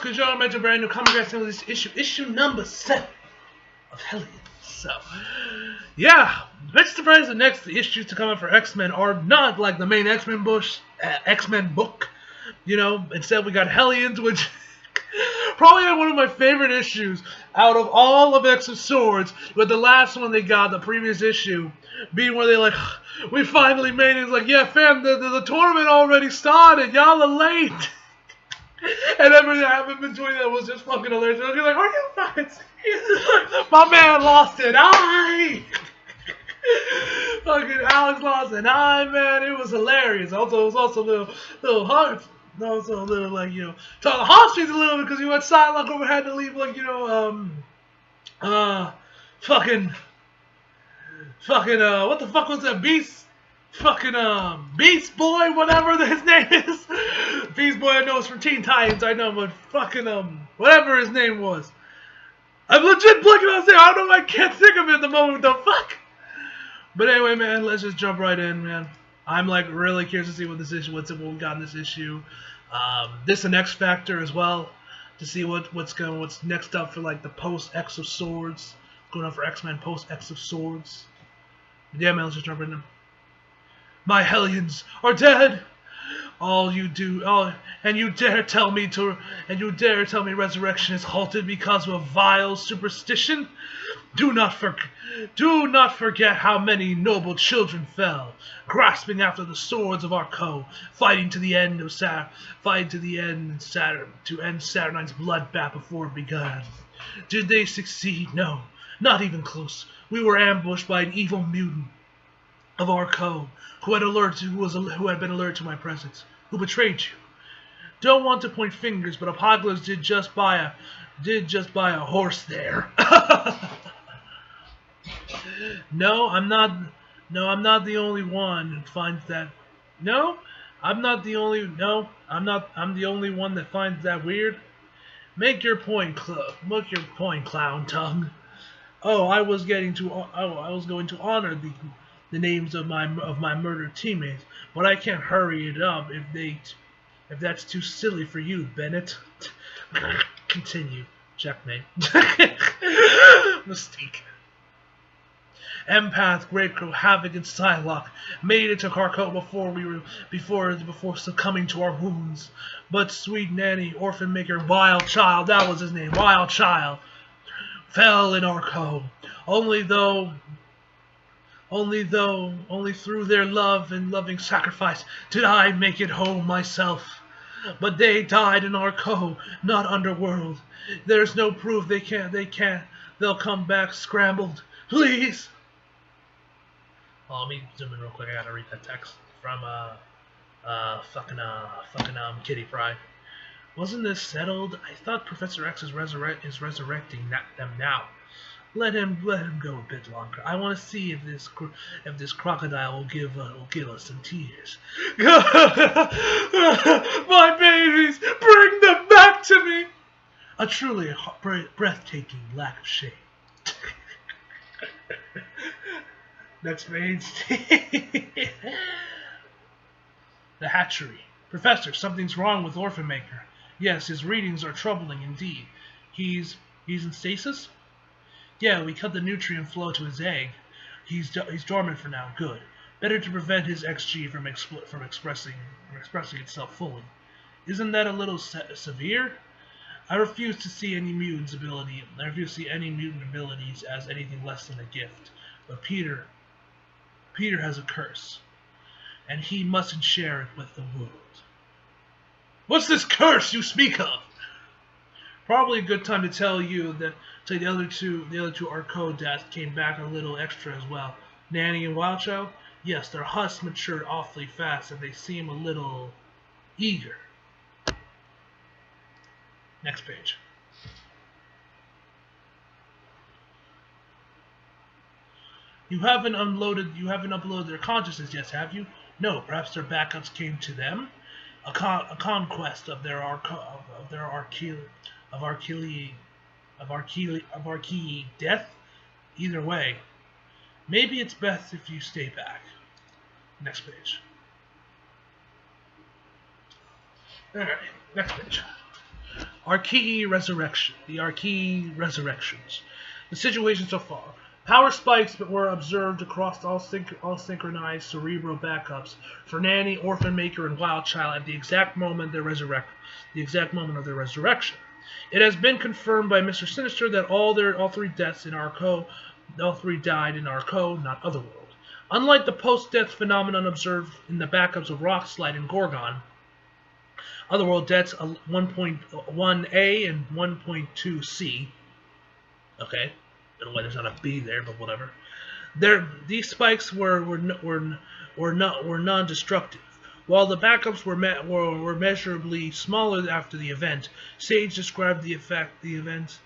because y'all mentioned brand new comic guys this issue number 7 of Hellions. So, yeah, next surprise, the next issues to come out for X-Men are not like the main X-Men book. You know, instead we got Hellions, which probably one of my favorite issues out of all of X of Swords, with the last one they got, the previous issue, being where they like, we finally made it. It's like, yeah, fam, the tournament already started. Y'all are late. And everything that happened between them was just fucking hilarious. I was like, are you fucking serious? My man lost an eye. Fucking Alex lost an eye, man. It was hilarious. Also, it was also a little hard. Also a little, like, you know, talking the heartstrings a little bit because you went silent over, had to leave, like, you know, fucking, what the fuck was that beast? Fucking, Beast Boy, whatever his name is. Beast Boy, I know it's from Teen Titans, I know, but fucking, whatever his name was. I'm legit blanking on his name. I don't know, I can't think of it at the moment, the fuck? But anyway, man, let's just jump right in, man. I'm, like, really curious to see what this issue, what we got in this issue. This and X Factor as well, to see what's next up for, like, the post-X of Swords. Going on for X-Men post-X of Swords. But yeah, man, let's just jump right in. My Hellions are dead. And you dare tell me resurrection is halted because of a vile superstition? Do not forget how many noble children fell, grasping after the swords of our co, fighting to the end Saturnine's bloodbath before it began. Did they succeed? No, not even close. We were ambushed by an evil mutant of our co, who had been alerted to my presence, who betrayed you. Don't want to point fingers, but Apocalypse did just buy a horse there. No, I'm not the only one who finds that. I'm the only one that finds that weird. Make your point, clown tongue. Oh, I was going to honor the names of my murdered teammates, but I can't hurry it up if that's too silly for you, Bennett. Continue. Checkmate. Mystique. Empath, Greatcrow, Havoc, and Psylocke made it to Carco before succumbing to our wounds. But Sweet Nanny, Orphan Maker, Wild Child, that was his name, Wild Child, fell in Arco. Only through their love and loving sacrifice did I make it home myself. But they died in Arco, not Underworld. There's no proof they'll come back scrambled. Please. Oh, let me zoom in real quick. I gotta read that text from Kitty Pryde. Wasn't this settled? I thought Professor X is resurrecting them now. Let him go a bit longer. I want to see if this crocodile will give us some tears. My babies, bring them back to me. A truly breathtaking lack of shame. Next page. The hatchery. Professor, something's wrong with Orphan Maker. Yes, his readings are troubling indeed. He's in stasis? Yeah, we cut the nutrient flow to his egg. He's dormant for now. Good. Better to prevent his XG from expressing itself fully. Isn't that a little severe? I refuse to see any mutant abilities as anything less than a gift. But Peter has a curse, and he mustn't share it with the world. What's this curse you speak of? Probably a good time to tell you that the other two Arco deaths came back a little extra as well. Nanny and Wildchild? Yes, their husks matured awfully fast and they seem a little eager. Next page. You haven't uploaded their consciousness yet, have you? No, perhaps their backups came to them. A conquest of their Archie death. Either way, maybe it's best if you stay back. Next page. Alright, next page. Archie Resurrection. The Archie Resurrections. The situation so far. Power spikes were observed across all synchronized cerebral backups for Nanny, Orphan Maker, and Wild Child at the exact moment of their resurrection. It has been confirmed by Mr. Sinister that all three died in Arco, not Otherworld. Unlike the post-death phenomenon observed in the backups of Rockslide and Gorgon, Otherworld deaths 1.1A and 1.2C. Okay, I don't know why there's not a B there, but whatever. These spikes were non-destructive. While the backups were measurably smaller after the event, Sage described the event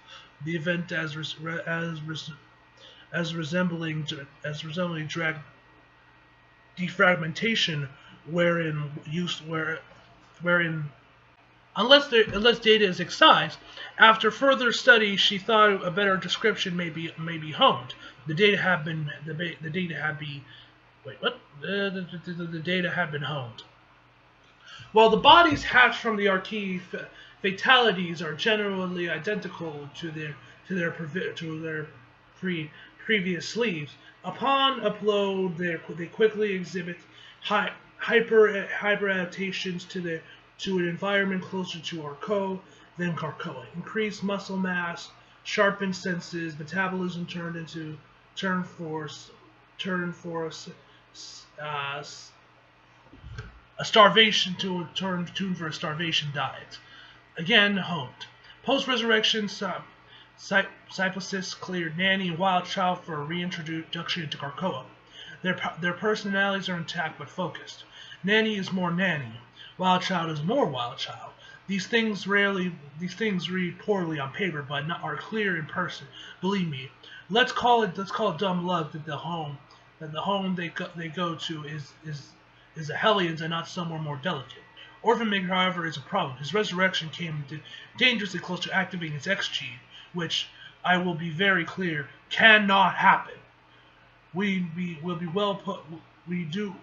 as resembling defragmentation, wherein unless data is excised, after further study, she thought a better description may be honed. The data had been honed. While the bodies hatched from the Archie fatalities are generally identical to their previous sleeves, upon upload they quickly exhibit hyper adaptations to an environment closer to Arco than Carcoa. Increased muscle mass, sharpened senses, metabolism turned for a starvation for a starvation diet. Again, honed. Post-resurrection, Cyplosis cleared Nanny and Wild Child for a reintroduction into Carcoa. Their personalities are intact but focused. Nanny is more Nanny. Wild Child is more Wild Child. These things read poorly on paper, but are clear in person. Believe me. Let's call it dumb luck that the home they go to is the Hellions and not somewhere more delicate. Orphan Maker, however, is a problem. His resurrection came dangerously close to activating his X gene, which I will be very clear cannot happen. We do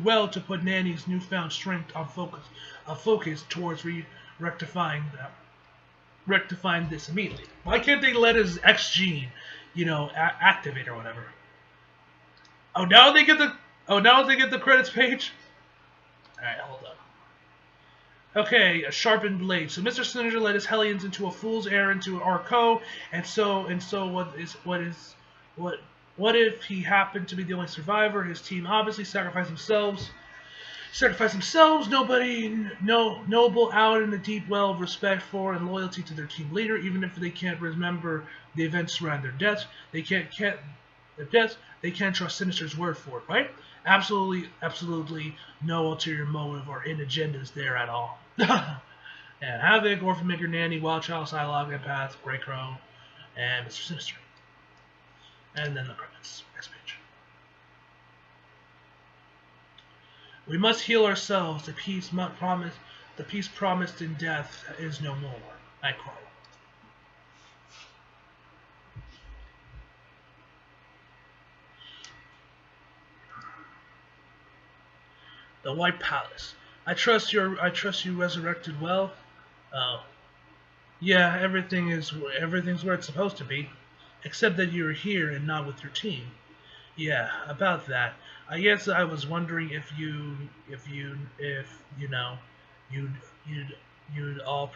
well to put Nanny's newfound strength on focus towards rectifying this immediately. Why can't they let his X gene, activate or whatever? Oh, now they get the credits page. All right, hold on. Okay, a sharpened blade. So Mr. Sinister led his Hellions into a fool's errand to Arco, and so what if he happened to be the only survivor? His team obviously sacrificed themselves. Noble out in the deep well of respect for and loyalty to their team leader, even if they can't remember the events surrounding their deaths. They can't trust Sinister's word for it, right? Absolutely no ulterior motive or hidden agendas there at all. And Havoc, Orphan Maker, Nanny, Wild Child, Psylocke, Empath, Grey Crow, and Mr. Sinister. And then the credits. Next page. We must heal ourselves. The peace promised in death is no more. Nightcrawler. The White Palace. I trust you resurrected well. Oh. Yeah, everything's where it's supposed to be. Except that you're here and not with your team. Yeah, about that. I guess I was wondering if you'd all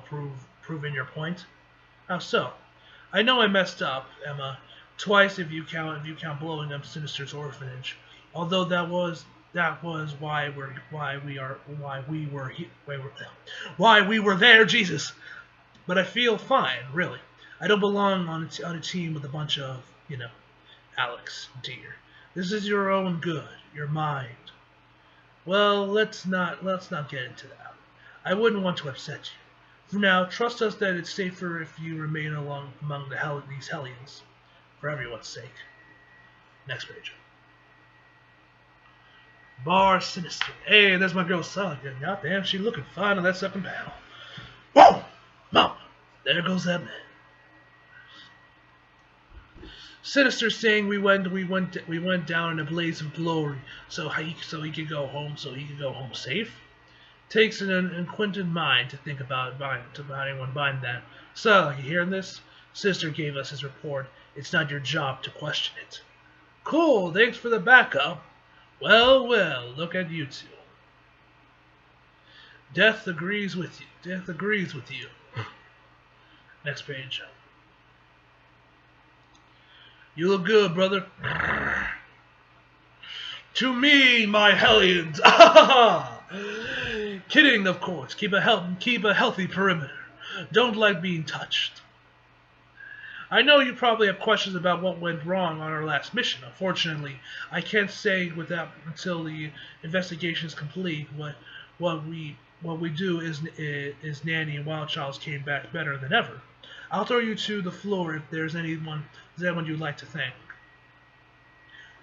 prove in your point. How so? I know I messed up, Emma, twice if you count blowing up Sinister's orphanage. Although that was why we were there, Jesus. But I feel fine, really. I don't belong on a team with a bunch of, Alex, dear. This is your own good, your mind. Well, let's not get into that. I wouldn't want to upset you. For now, trust us that it's safer if you remain among these Hellions, for everyone's sake. Next page. Bar Sinister. Hey, there's my girl Sally. Goddamn, she looking fine on that second panel. Whoa! Mom! There goes that man. Sinister saying we went down in a blaze of glory, so he could go home safe. Takes an unacquainted mind to think about anyone buying that. So, you hearing this? Sister gave us his report. It's not your job to question it. Cool, thanks for the backup. Well, well, look at you two. Death agrees with you. Death agrees with you. Next page. You look good, brother. To me, my Hellions. Kidding, of course. Keep a healthy perimeter. Don't like being touched. I know you probably have questions about what went wrong on our last mission. Unfortunately, I can't say without until the investigation is complete. What we do is Nanny and Wild Childs came back better than ever. I'll throw you to the floor if there's anyone you'd like to thank.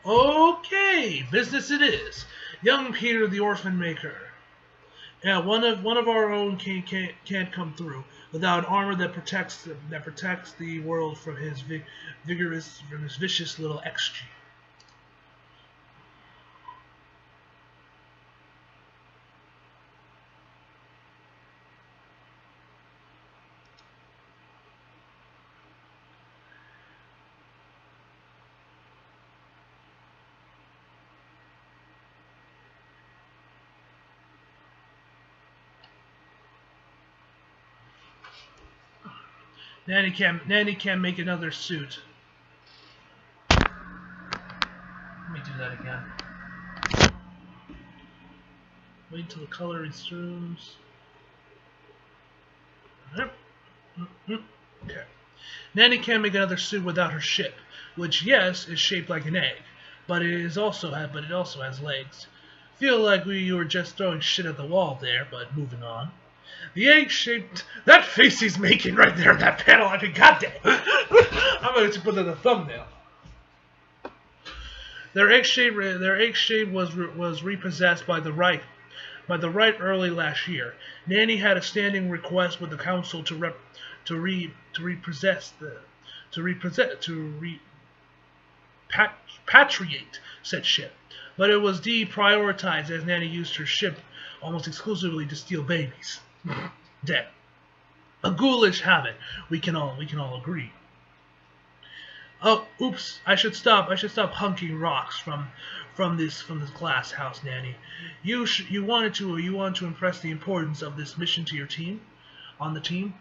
Okay, business it is. Young Peter the Orphan Maker. Yeah, one of our own can't come through without armor that protects the world from his vicious little XG. Nanny can make another suit. Let me do that again. Wait until the color resumes. Okay. Nanny can't make another suit without her ship, which yes is shaped like an egg, but it also has legs. Feel like we were just throwing shit at the wall there, but moving on. The egg-shaped... That face he's making right there in that panel, I mean, goddamn. I'm going to put that in the thumbnail. Their egg shape was repossessed by the right early last year. Nanny had a standing request with the council to repatriate said ship, but it was deprioritized as Nanny used her ship almost exclusively to steal babies. Dead. A ghoulish habit. We can all agree. Oh, oops! I should stop hunking rocks from this glass house, Nanny. You wanted to impress the importance of this mission to your team, on the team.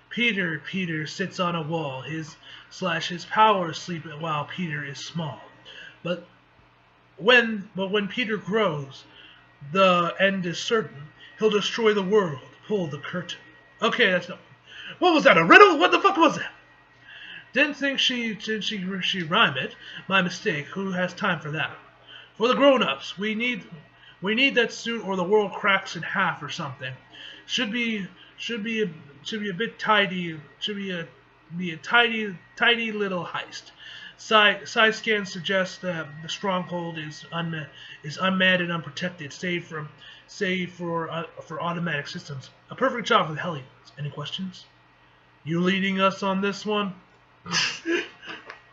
Peter sits on a wall. His powers sleep while Peter is small. But when Peter grows, the end is certain. He'll destroy the world. Pull the curtain. Okay, that's not. What was that? A riddle? What the fuck was that? Didn't think she rhyme it. My mistake. Who has time for that? For the grown-ups, we need that suit, or the world cracks in half or something. Should be a bit tidy. Should be a tidy little heist. Side scans suggest that the stronghold is unmanned and unprotected, save for automatic systems. A perfect job for the Hellions. Any questions? You leading us on this one?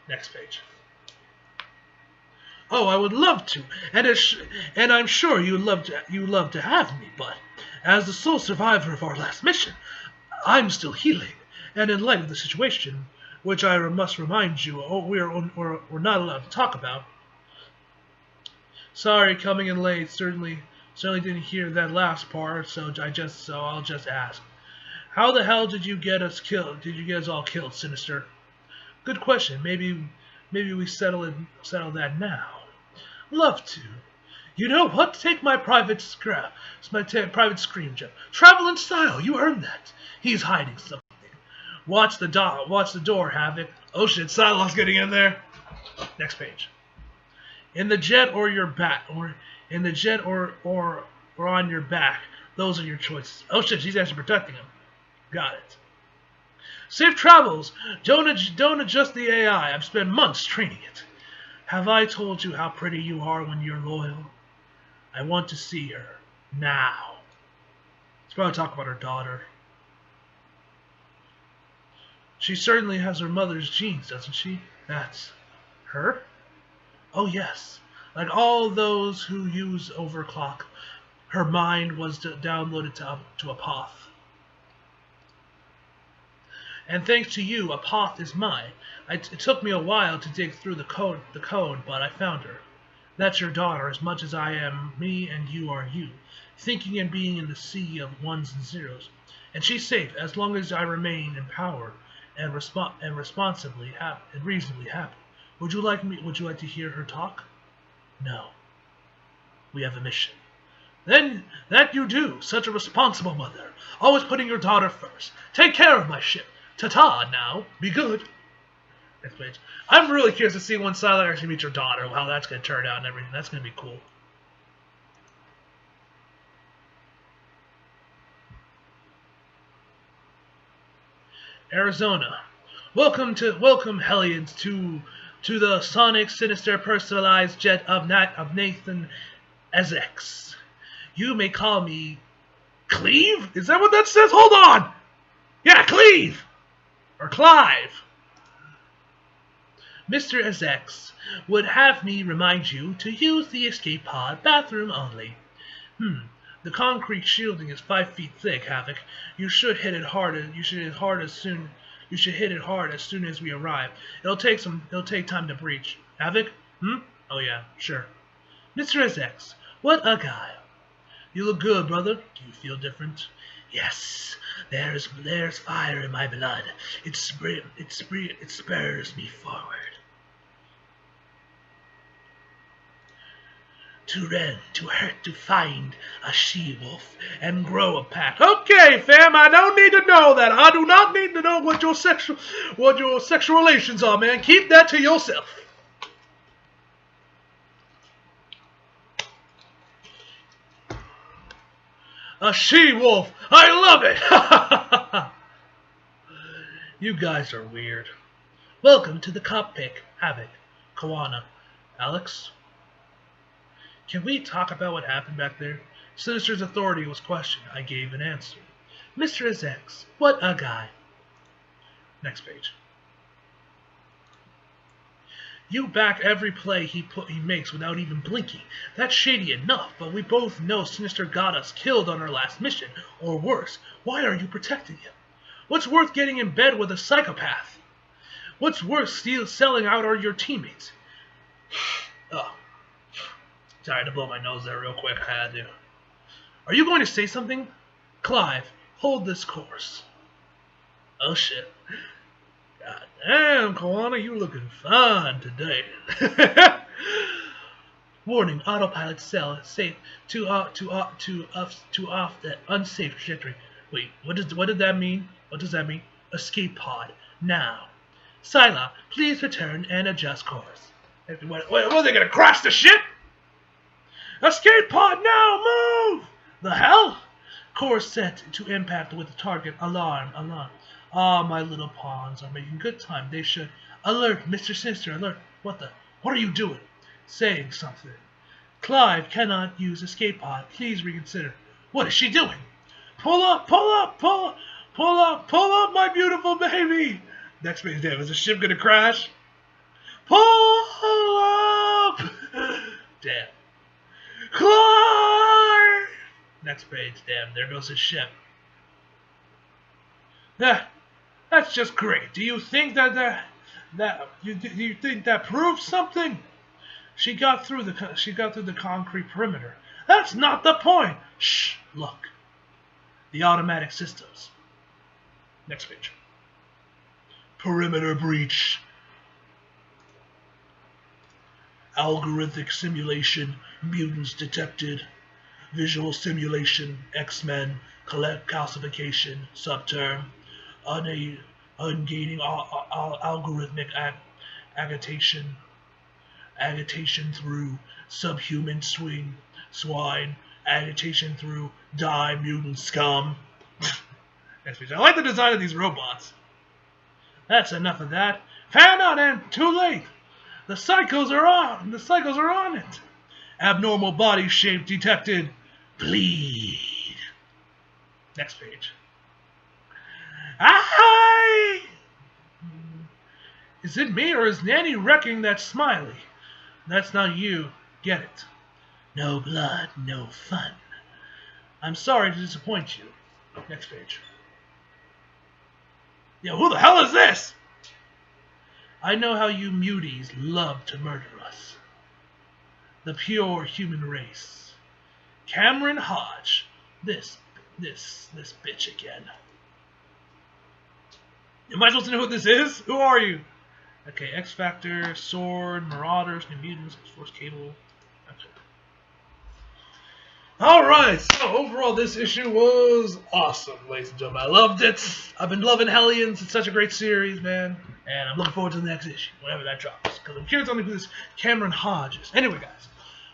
Next page. Oh, I would love to, and I'm sure you'd love to have me. But as the sole survivor of our last mission, I'm still healing, and in light of the situation, which I must remind you, we're not allowed to talk about. Sorry, coming in late. Certainly didn't hear that last part, so I'll just ask. How the hell did you get us killed? Did you get us all killed, Sinister? Good question. Maybe we settle that now. Love to. You know what? Take my private scream jet. Travel in style. You earned that. He's hiding something. Watch the door, Havoc. Oh shit, Psylocke's getting in there. Next page. In the jet or your back, or in the jet or on your back. Those are your choices. Oh shit, she's actually protecting him. Got it. Safe travels. Don't adjust the AI. I've spent months training it. Have I told you how pretty you are when you're loyal? I want to see her now. Let's probably talk about her daughter. She certainly has her mother's genes, doesn't she? That's her? Oh yes. Like all those who use overclock, Her mind was downloaded to Apoth. And thanks to you, Apoth is mine. It took me a while to dig through the code, but I found her. That's your daughter, as much as I am me and you are you, thinking and being in the sea of ones and zeros. And she's safe as long as I remain in power and responsibly happy and reasonably happy. Would you like to hear her talk? No. We have a mission. Then that you do, such a responsible mother, always putting your daughter first. Take care of my ship. Ta-ta now. Be good. Next page. I'm really curious to see when Sylar actually meets your daughter, how that's going to turn out and everything. That's going to be cool. Arizona. Welcome Hellions to the sonic sinister personalized jet of Nathan Essex. You may call me Cleve? Is that what that says? Hold on! Yeah, Cleve! Or Clive. Mr. Essex would have me remind you to use the escape pod bathroom only. The concrete shielding is 5 feet thick, Havoc. You should hit it hard as soon as we arrive. It'll take time to breach. Havoc? Oh yeah, sure. Mr. Essex, what a guy. You look good, brother. Do you feel different? Yes, there's fire in my blood. It spurs me forward. To run, to hurt, to find a she-wolf and grow a pack. Okay, fam, I don't need to know that. I do not need to know what your sexual relations are, man. Keep that to yourself. A she-wolf. I love it. You guys are weird. Welcome to the cockpit, Havoc, Kawana, Alex. Can we talk about what happened back there? Sinister's authority was questioned. I gave an answer. Mr. Essex, what a guy. Next page. You back every play he makes without even blinking. That's shady enough, but we both know Sinister got us killed on our last mission, or worse. Why are you protecting him? What's worth getting in bed with a psychopath? What's worth selling out your teammates? Oh. Sorry to blow my nose there real quick. I had to. Are you going to say something? Clive, hold this course. Oh shit. God damn, Kawana, you looking fine today. Warning, autopilot cell safe to off that unsafe trajectory. Wait, what did that mean? What does that mean? Escape pod now. Sylar, please return and adjust course. What are they gonna crash the ship? Escape pod now, move! The hell? Course set to impact with the target. Alarm. Ah, my little pawns are making good time. They should. Alert, Mr. Sinister, alert. What are you doing? Saying something. Clive cannot use escape pod. Please reconsider. What is she doing? Pull up, my beautiful baby. Next page, damn, is the ship gonna crash? Pull up! Damn. Clive! Next page, damn, there goes his ship. That's just great. Do you think that you think that proves something? She got through the concrete perimeter. That's not the point. Shh, look. The automatic systems. Next page. Perimeter breach. Algorithmic simulation. Mutants detected. Visual simulation. X-Men. Calcification. Subterm. Ungaining algorithmic agitation through subhuman swine, agitation through die mutant scum. I like the design of these robots. That's enough of that. Found out and too late. The cycles are on it. Abnormal body shape detected. Bleed. Next page. Aye! Is it me or is Nanny wrecking that smiley? That's not you. Get it. No blood, no fun. I'm sorry to disappoint you. Next page. Yo, who the hell is this? I know how you muties love to murder us. The pure human race. Cameron Hodge. This bitch again. Am I supposed to know who this is? Who are you? Okay, X Factor, Sword, Marauders, New Mutants, X-Force Cable. Okay. Alright, so overall this issue was awesome, ladies and gentlemen. I loved it. I've been loving Hellions. It's such a great series, man. And I'm looking forward to the next issue, whenever that drops. Because I'm curious on who this Cameron Hodge is. Anyway, guys.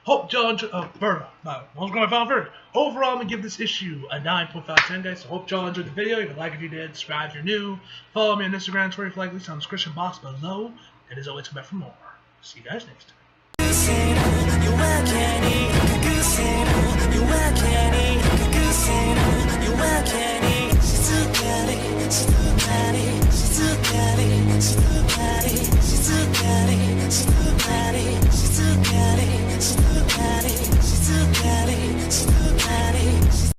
Hope y'all enjoy. Overall, I'm going to give this issue a 9.5/10, guys. So hope y'all enjoyed the video. If you like it, if you did, subscribe if you're new. Follow me on Instagram and Twitter if you like. Leave on the description box below. And as always, come back for more. See you guys next time.